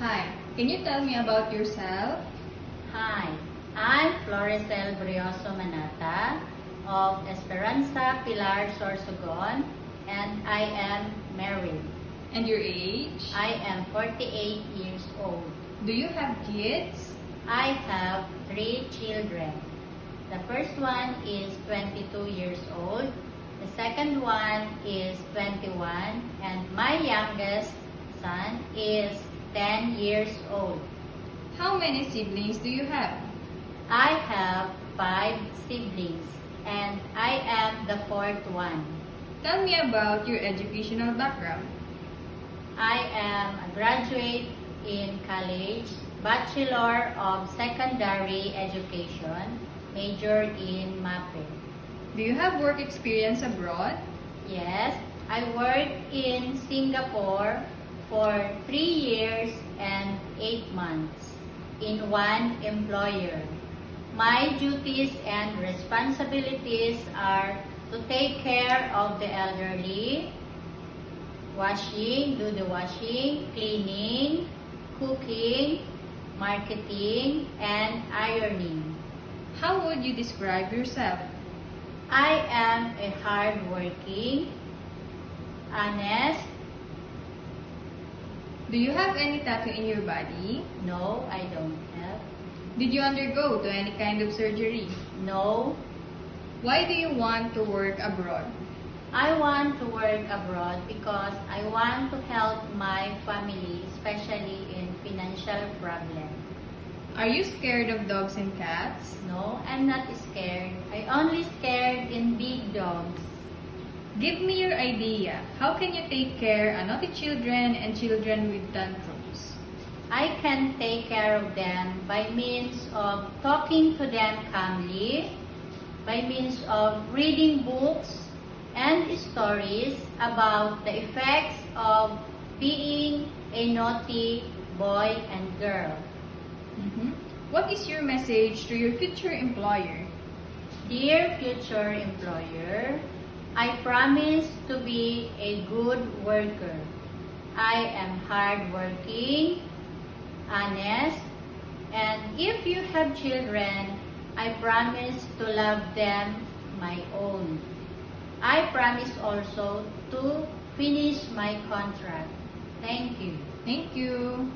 Hi, can you tell me about yourself? Hi, I'm Floricel Brioso Manata of Esperanza Pilar Sorsogon, and I am married. And your age? I am 48 years old. Do you have kids? I have 3 children. The first one is 22 years old. The second one is 21, and my youngest son is 10 years old. How many siblings do you have? I have 5 siblings, and I am the 4th one. Tell me about your educational background. I am a graduate in college, Bachelor of Secondary Education, major in MAPE. Do you have work experience abroad? Yes, I worked in Singapore for 3 years and 8 months in one employer. My duties and responsibilities are to take care of the elderly, do the washing, cleaning, cooking, marketing, and ironing. How would you describe yourself? I am a hardworking, honest. Do you have any tattoo in your body? No, I don't have. Did you undergo to any kind of surgery? No, Why do you want to work abroad? I want to work abroad because I want to help my family, especially in financial problem. Are you scared of dogs and cats? No, I'm not scared. I only scared in big dogs. Give me your idea. How can you take care of naughty children and children with tantrums? I can take care of them by means of talking to them calmly, by means of reading books and stories about the effects of being a naughty boy and girl. What is your message to your future employer? Dear future employer, I promise to be a good worker. I am hardworking, honest, and if you have children, I promise to love them my own. I promise also to finish my contract. Thank you. Thank you.